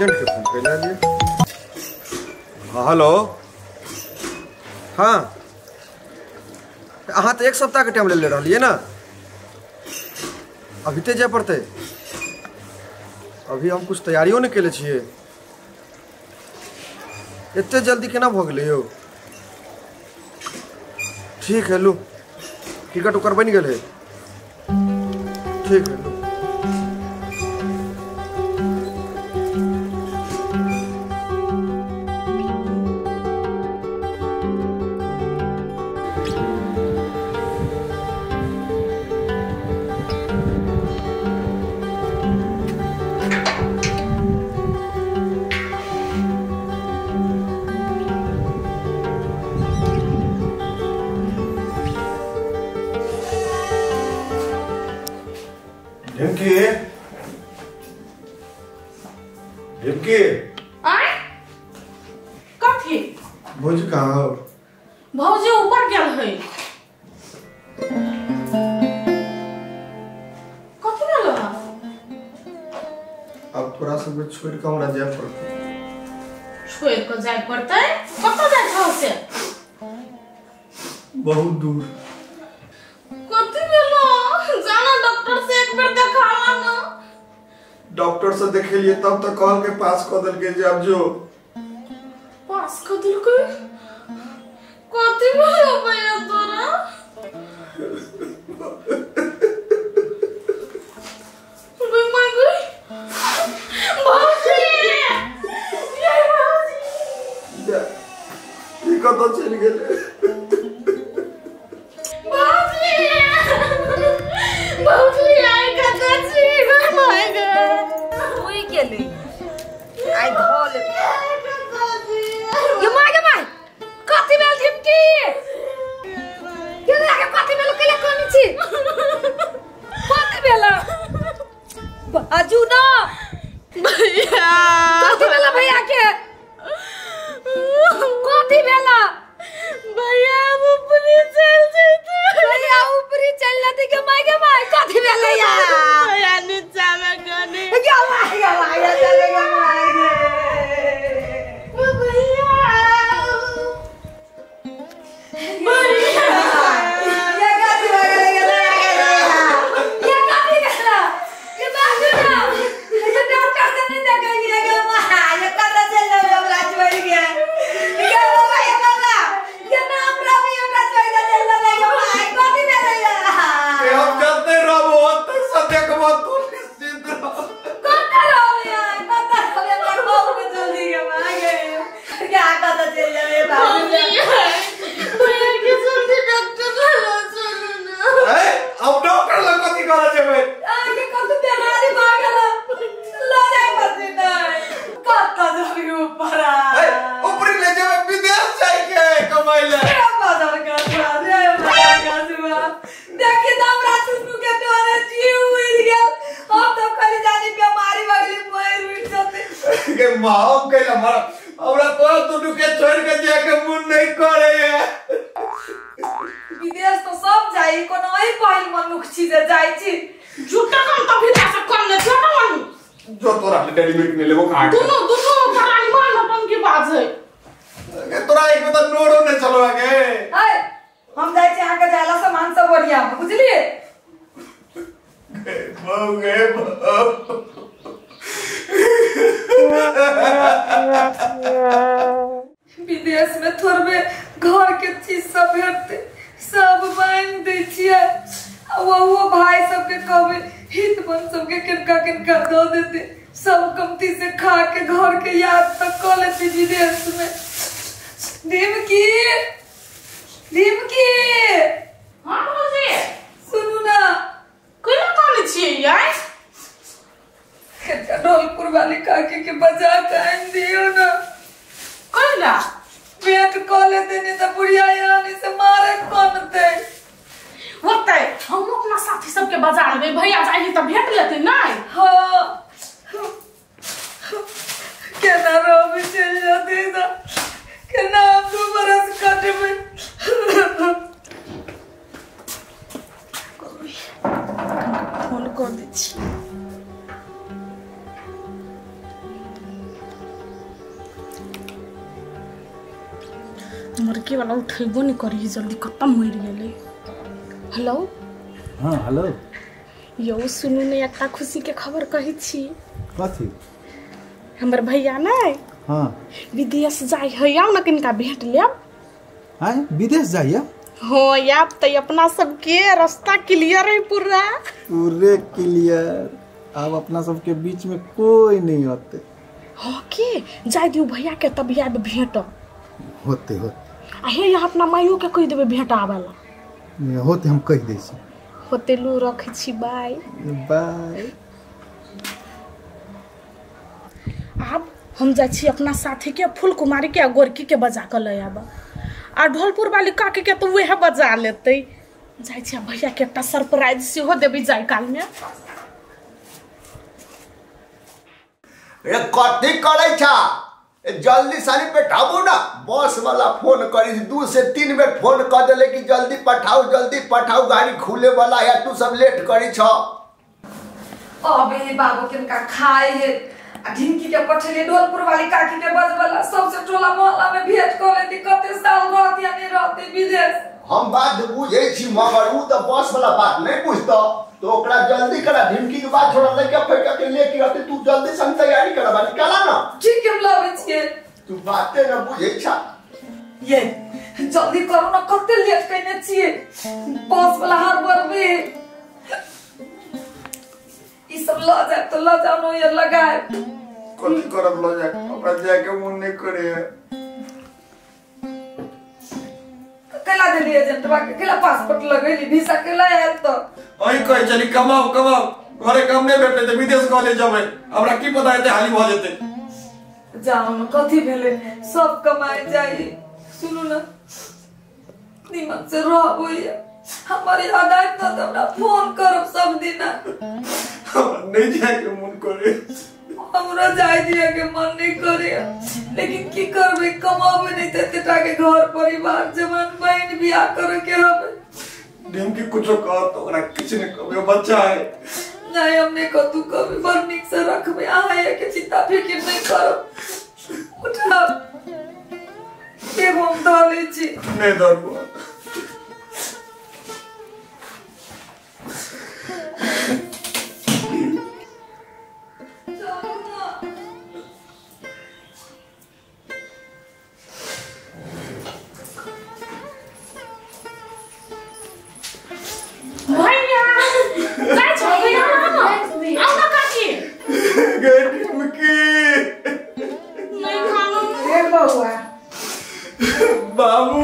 Agent के phone पे लिए। हाँ हेलो। हाँ अहाँ तो एक सप्ताह के टाइम ले रही है ना। अभी ते जाए पड़ते। अभी हम कुछ तैयारियों नहीं केले छिए। इतने जल्दी केना भ गेलै यौ। ठीक है लू टिकट उकर बन गए। ठीक है लू। ढिमकी ढिमकी आय कथी भौजी कहाँ हो। भौजी ऊपर गेल है। कथी भेल अब थोड़ा सा भी छोड़ के हमरा जाए पड़ते। छोड़ के जाए पड़ते। कतऽ जाए छौ से। बहुत दूर। कथी भेल जाना डॉक्टर से एक बार देखावा ना। डॉक्टर से देखेलिए तब तक कहल के पास कर दिल के जब जो पास कर दिल के। कथी भेल भैया तोरा। वे माय गॉड भौजी ये भौजी ये कत चल गेले। भौजी आई कतऽ छी। माय गॉड होई गेलै आइ धल ये माय गे माय कथी भेल ढिमकी के लागे कथी भेल केले कोन छी कथी भेल बाजू ना भैया कथी भेल भैया के कथी भेल भैया ऊपरी चल जेते। भैया ऊपरी चल जाते के माय कथी भेल यार भैया नीचा में गने गे माय चले गे माय माओ के हमारा हमरा तो के छोड़ के जाके मन नहीं करे। विदेश तो सब जाई कोनो ही पहिल मनुख चीज जाई छी झूठा काम तो भी ऐसा करने छोटा वाली जो तोरा डेली मिल्क ने लेबो काट दोनों परानी मान अपन की बात है। तोरा एक बता नोड़ो ने चलो आगे। हाय हम जाई छी आके जाला सामान सब बढ़िया बुझलिए गए विदेश में थोड़बे घर के चीज सब भेटते सब बांध दे छिए वो भाई सबके कहबे हित बन सबके किनका दो देते सब कमती से खा के घर के याद तक कर लेते विदेश में। ढिमकी हां भौजी सुनू ना कोना कॉल छिए यार। ढोलपुर वाली काकी के बजा के आन दियो ना। कोला पेट कोले देने तो बुढ़िया यानी से मारे कौन दे होते हम अपना साथी सबके बाजार में भैया जाएगी तो भेट लेते नहीं। हाँ केना रो भी चल जाते ना केना हम 2 बरस काटे में फोन कर दी छी। मुर्गी वाला उठेबो नहीं करी जल्दी खत्म मर गेले। हेलो हाँ हेलो यो सुनू ने एकटा खुशी के खबर कही छी। कथी? हमर भैया नहीं हाँ विदेश जाय है आउ न किनका भेंट लेब। हाँ विदेश जाइए? हाँ याब तो अपना सबके रास्ता क्लियर है पूरा पूरे क्लियर। अब अपना सबके बीच में कोई नहीं होते। हाँ के जाय दियो भैया के तब आब भेंट होते हे यहाँ अपना माइयो के कह देबे भेंट आवेला होते हम कह दै छी। होते लू रखे छी बाय बाय। अब हम जा छी अपना साथी के फूल कुमारी के गोरकी के बजा के ले आब आ ढोलपुर वाली काकी के तो वह बजा लेते। जाय छी भैया के एकटा सरप्राइज सेहो देबी जाय काल में। ए कथी करे छा? जल्दी सानी बैठाबू ना। बस वाला फोन करी 2 से 3 बेर फोन कर देले कि जल्दी पठाओ गाड़ी खुले वाला है। तू सब लेट करी छ। अबे बाबू किनका खाए है आ ढिंकी के पठले ढोलपुर वाली काकी के बजबला सबसे टोला मोहल्ला में भेंट कर लेती। कते साल रहती या नहीं रहती विदेश। हम बात बुझे छी मगर उ तो बस वाला बात नहीं बुझतो। तो ओकरा जल्दी करा। ढिंकी के बात छोड़ा लेके फेंक के लेके रहते। तू जल्दी संग तैयारी करबा निकाला ना। ठीक है लावे छिए। तू बातें न बुझे छा। ये जल्दी करो ना कते लेट कइने छिए। बस वाला हर बरबे ई सब ल जाए तो ल जाओ नो ये लगाए। कथी करब ल जाए ओकरा जाए के मन नहीं करे। केला दे दिए एजेंटवा के केला पासपोर्ट लगैली वीजा केला आयल तो ओइ कहि चली कमाओ घरे काम नहीं भेटते तो विदेश कॉलेज जाबे। हमरा की पता है हाली भ जेते। जाओ न कथी भेले सब कमाई जाई। सुनो ना निमन से रहबो ये हमारी आदत न तो हमरा फोन करब सब दिन। नहीं जाए के मन करे। हमरा जाय दिया के मन नहीं करे लेकिन की करबे कमाबे नहीं ते के घर परिवार जवान बहन बियाह करे के हबे। ढिंकी कुछो कह तो ओकरा किछ नहीं कहबे बच्चा है। नहीं हमने को तू कभी बड़ निक से रखबे आए के चिंता फिक्र नहीं करो। उठा के हम धले छी नहीं धरबो। भैया जाय छ भैया आउ न काकी ढिंकी नहीं खानो ए बउआ बाबू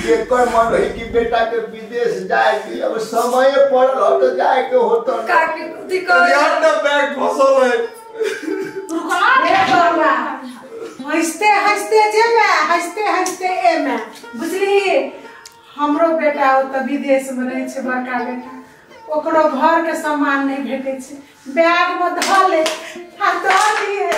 ये कोई मन रही कि बेटा के विदेश जाए के अब समय पड़ल हो तो जाए के होतो। काकी कुछ करे यार ना बैग फंसल है। रुको ना ए बउआ हंसते हंसते जेबे हंसते एमे बुझली। हमरो बेटा ओ त विदेश में रहे छे बड़का बेटा ओकरो घर के सामान नहीं भेटे छे बैग में ध ले आ द दिए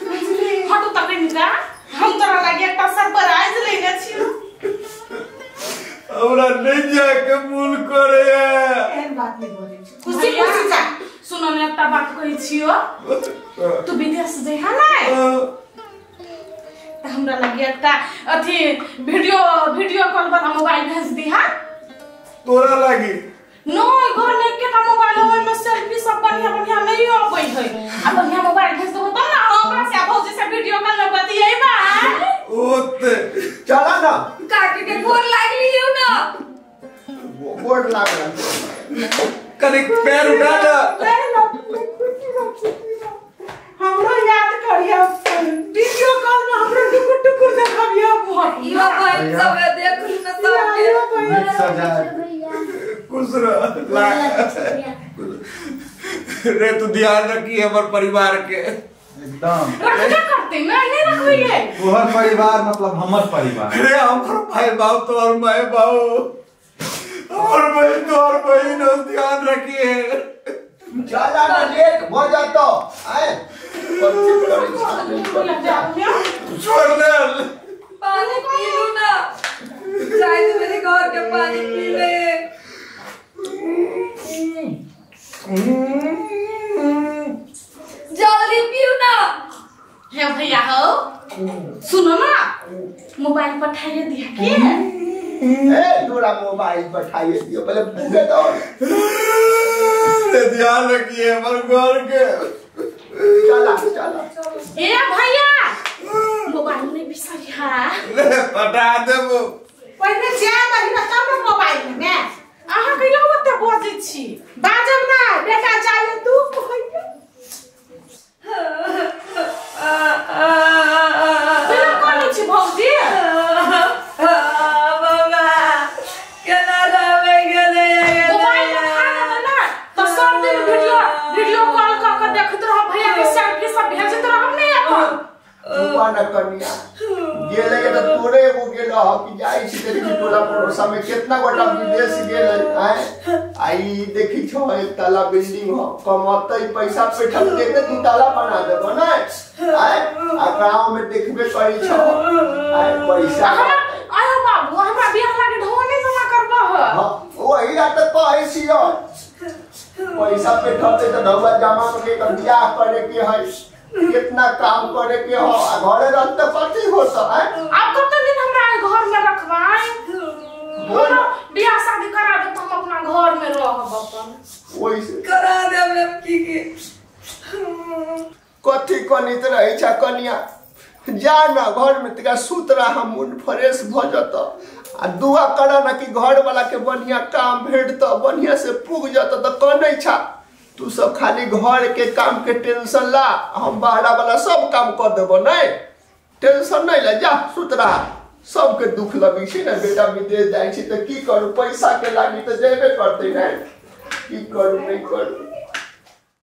बुझली। हटो तक निका हम तोरा लागे एकटा सरप्राइज लेने छियो। हमरा नहीं जाए के मन करे। एहन बात नहीं बोले छे खुशी जा सुनो ने एकटा बात कहि छियो। तू विदेश जइहा नै त हमरा लागे एकटा अथी वीडियो कॉल वाला मोबाइल भेज दिहा। तोरा लागी नो घर में केटा मोबाइल होय में सेल्फी सब बढ़िया नहीं आबै है। आ बढ़िया मोबाइल भेज देबो त ना हमरा से भौजी से वीडियो कॉल में बतियैबा। ओते चला ना काकी के गोर लागली हो ना बोर्ड लागल कने पैर उठा ना। हमरो याद करिया वीडियो कॉल में हमरो टुकुर देखाबिया बहुत इहो बहन सब देख ली ना सब खुश रह रे। तू ध्यान रखी हमर परिवार के एकदम रखबे करते ना नहीं रखबे। तोहर परिवार मतलब हमर परिवार। रे हमर भाई बाप तोहर माय बाप हमर बहन तोहर बहन ध्यान रखिए। चला ना लेट हो जातो आए छोड़ दे पानी पी लो ना जाए तो मेरे घर के पानी पी ले। जल्दी पियो ना। हे भैया हो सुनो ना मोबाइल बैठाइए दियो पहले पूरे दो ध्यान रखिए हमारे घर के। चला चला ए भैया मोबाइल में बिसरिया ले पटा देबो पहले जा महीना तब मोबाइल में अहाँ कइला ओते बजै छी बाजब ना बेटा चाहिए तू बिना कोनी छी भौजी बाबा केना रहबे गेले मोबाइल में खाना ना तो सब दिन वीडियो कॉल क के देखत रह भैया के सेल्फी सब भेजत रह नहीं अपन दुकान कन्या गेले के तो तोरे एगो गेलो कि जाई छी तेरी टोला पड़ोसा में कितना गोटा विदेश गेले आए आई देखी छो एक ताला बिल्डिंग हो कमतई पैसा पे ठक के दू ताला बना देबो ना आए आ गांव में देखबे करी छो आए पैसा आयो बाबू हमरा बियाह लागे ढोने जमा करबो ह हां वही रात कहै छियो पैसा पे ठके तो ढौला जमा के बियाह करे के है कितना काम करे के हो घरे रहते पति होता है अब कत दिन हमरा घर में रखवाई बोलो बियाह शादी करा दे तो हम अपना घर में रहब अपन वैसे करा देबे की कथी कनित रही छा कनिया जा ना घर में तका सूत रहा मूड फ्रेश भ जत आ दुआ करा ना कि घर वाला के बढ़िया काम भेटत बढ़िया से पुग जत त कनै छा तू सब खाली घर के काम के टेंशन ला हम बाहरा वाला सब काम कर देबो नहीं टेंशन नहीं ले जा सुत रहा सबके दुख लगी छी ना बेटा विदेश जाई छी त की करू पैसा के लागी त जेबे करते नहीं की करू नहीं करू